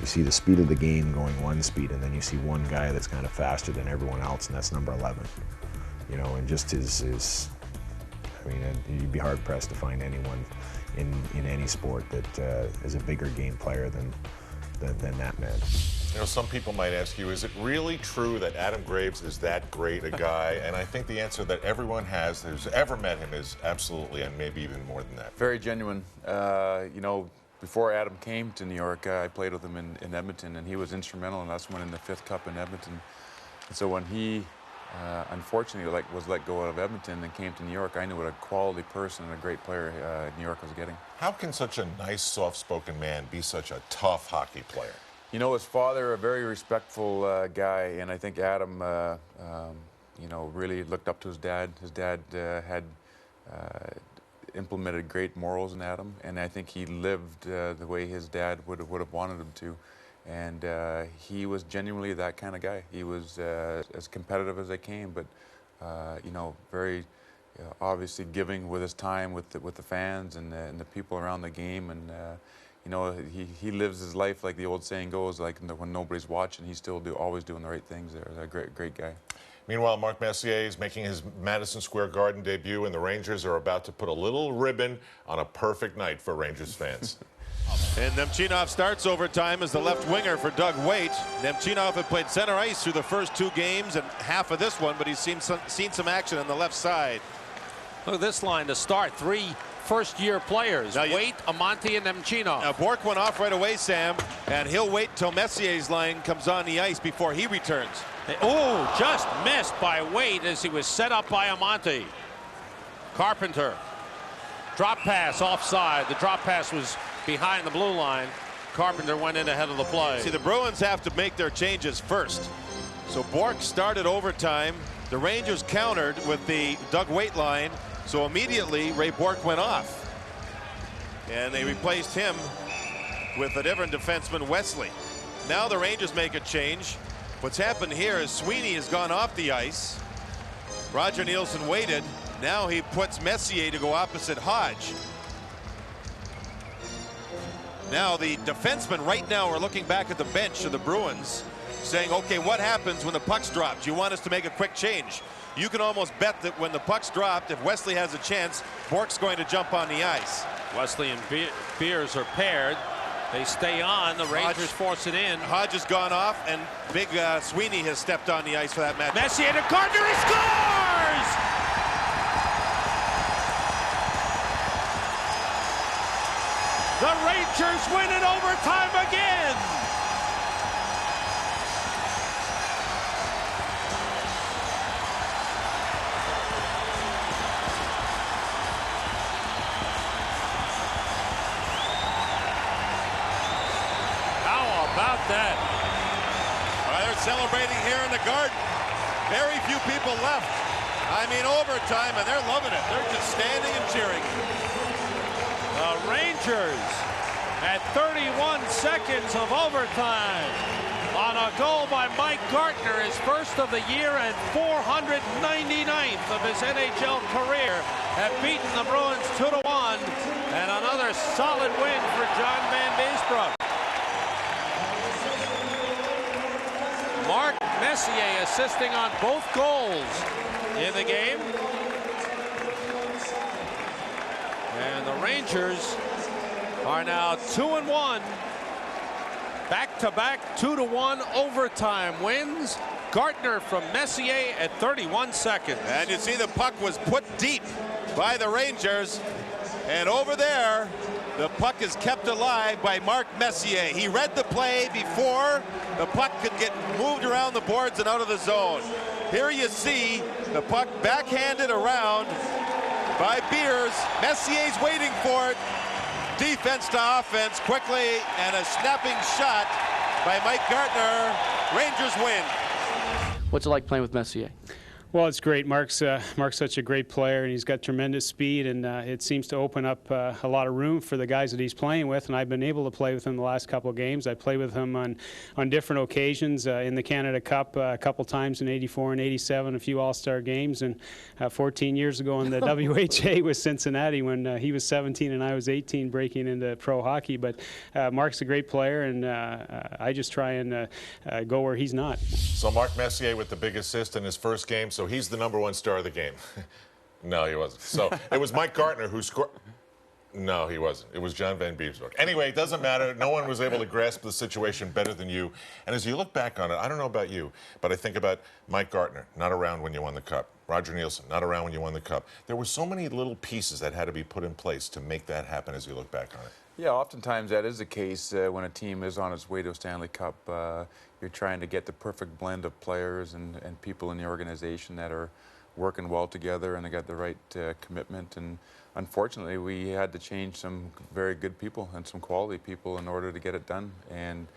You see the speed of the game going one speed, and then you see one guy that's kind of faster than everyone else, and that's number 11. You know, and just his I mean, you'd be hard pressed to find anyone in any sport that is a bigger game player than that man. You know, some people might ask you, is it really true that Adam Graves is that great a guy? And I think the answer that everyone has who's ever met him is absolutely, and maybe even more than that. Very genuine. You know, before Adam came to New York, I played with him in Edmonton, and he was instrumental in us winning the 5th Cup in Edmonton. And so when he unfortunately was let go out of Edmonton and came to New York, I knew what a quality person and a great player New York was getting. How can such a nice, soft-spoken man be such a tough hockey player? You know, his father, a very respectful guy, and I think Adam, you know, really looked up to his dad. His dad had implemented great morals in Adam, and I think he lived the way his dad would have wanted him to. And he was genuinely that kind of guy. He was as competitive as they came, but you know, very obviously giving with his time with the fans and the people around the game. And you know, he lives his life like the old saying goes, like when nobody's watching, he's still always doing the right things. They're a great guy. Meanwhile, Mark Messier is making his Madison Square Garden debut, and the Rangers are about to put a little ribbon on a perfect night for Rangers fans. And Nemchinov starts overtime as the left winger for Doug Waite. Nemchinov had played center ice through the first 2 games and half of this one, but he's seen some action on the left side. Look at this line to start. 3 first-year players, Waite, Amonte, and Nemchinov. Now, Bourque went off right away, Sam, and he'll wait till Messier's line comes on the ice before he returns. Oh, just missed by Waite as he was set up by Amonte. Carpenter. Drop pass offside. The drop pass was behind the blue line. Carpenter went in ahead of the play. See, the Bruins have to make their changes first. So Bourque started overtime. The Rangers countered with the Doug Waite line. So immediately Ray Bourque went off. And they replaced him with a different defenseman, Wesley. Now the Rangers make a change. What's happened here is Sweeney has gone off the ice. Roger Nielsen waited. Now he puts Messier to go opposite Hodge. Now the defensemen right now are looking back at the bench of the Bruins saying, okay, what happens when the puck's dropped? You want us to make a quick change. You can almost bet that when the puck's dropped, if Wesley has a chance, Bourque's going to jump on the ice. Wesley and Beers are paired. They stay on. The Rangers force it in. Hodge has gone off, and big Sweeney has stepped on the ice for that match. Messier to Gardner, he scores! The Rangers win in overtime again. How about that? They're celebrating here in the Garden. Very few people left. I mean, overtime, and they're loving it. They're just standing and cheering. The Rangers at 31 seconds of overtime on a goal by Mike Gartner, his first of the year and 499th of his NHL career, have beaten the Bruins 2-1, and another solid win for John Van Beesbroek. Mark Messier assisting on both goals in the game. And the Rangers are now 2-1. Back-to-back 2-1 overtime wins. Gartner from Messier at 31 seconds. And you see the puck was put deep by the Rangers. And over there, the puck is kept alive by Mark Messier. He read the play before the puck could get moved around the boards and out of the zone. Here you see the puck backhanded around by Beers. Messier's waiting for it. Defense to offense quickly, and a snapping shot by Mike Gartner. Rangers win. What's it like playing with Messier? Well, it's great. Mark's such a great player, and he's got tremendous speed, and it seems to open up a lot of room for the guys that he's playing with. And I've been able to play with him the last couple of games. I played with him on different occasions in the Canada Cup a couple times in '84 and '87, a few All-Star games, and 14 years ago in the WHA with Cincinnati when he was 17 and I was 18, breaking into pro hockey. But Mark's a great player, and I just try and go where he's not. So Mark Messier with the big assist in his first game. So he's the #1 star of the game. No, he wasn't. So it was Mike Gartner who scored. No, he wasn't. It was John Van Beemsbroek. Anyway, it doesn't matter. No one was able to grasp the situation better than you. And as you look back on it, I don't know about you, but I think about Mike Gartner, not around when you won the Cup. Roger Nielsen, not around when you won the Cup. There were so many little pieces that had to be put in place to make that happen as you look back on it. Yeah, oftentimes that is the case when a team is on its way to a Stanley Cup. You're trying to get the perfect blend of players and people in the organization that are working well together and they got the right commitment. And unfortunately, we had to change some very good people and some quality people in order to get it done. And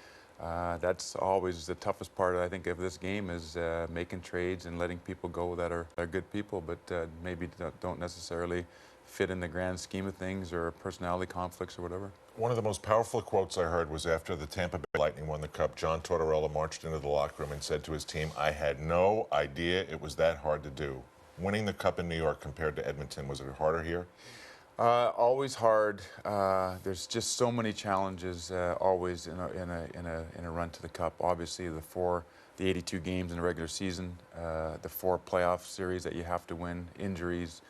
that's always the toughest part, I think, of this game is making trades and letting people go that are good people, but maybe don't necessarily fit in the grand scheme of things or personality conflicts or whatever. One of the most powerful quotes I heard was after the Tampa Bay Lightning won the Cup. John Tortorella marched into the locker room and said to his team, "I had no idea it was that hard to do." Winning the Cup in New York compared to Edmonton, was it harder here? Always hard. There's just so many challenges always in a run to the Cup. Obviously, the 82 games in the regular season, the 4 playoff series that you have to win, injuries,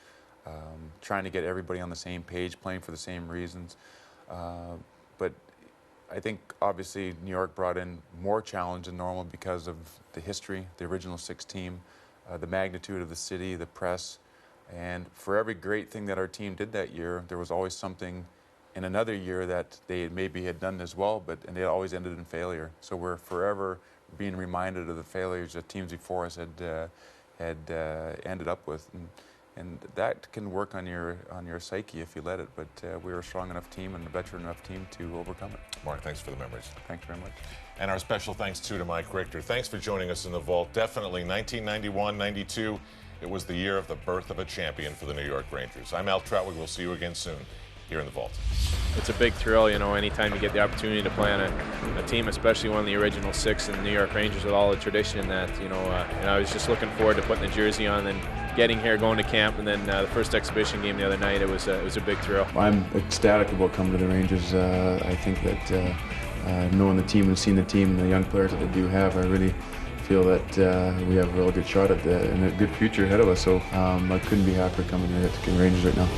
trying to get everybody on the same page, playing for the same reasons. But I think obviously New York brought in more challenge than normal because of the history, the original 6 team, the magnitude of the city, the press. And for every great thing that our team did that year, there was always something in another year that they maybe had done as well, and it always ended in failure. So we're forever being reminded of the failures that teams before us had ended up with. And that can work on your psyche if you let it, but we were a strong enough team and a veteran enough team to overcome it. Mark, thanks for the memories. Thanks very much. And our special thanks too to Mike Richter. Thanks for joining us in the vault. Definitely 1991-92, it was the year of the birth of a champion for the New York Rangers. I'm Al Troutwig. We'll see you again soon here in the vault. It's a big thrill, you know, anytime you get the opportunity to play on a team, especially one of the original 6 in the New York Rangers with all the tradition in that, you know, and I was just looking forward to putting the jersey on and getting here, going to camp, and then the first exhibition game the other night, it was a big thrill. I'm ecstatic about coming to the Rangers. I think that knowing the team and seeing the team and the young players that they do have, I really feel that we have a real good shot at that and a good future ahead of us. So I couldn't be happier coming to the Rangers right now.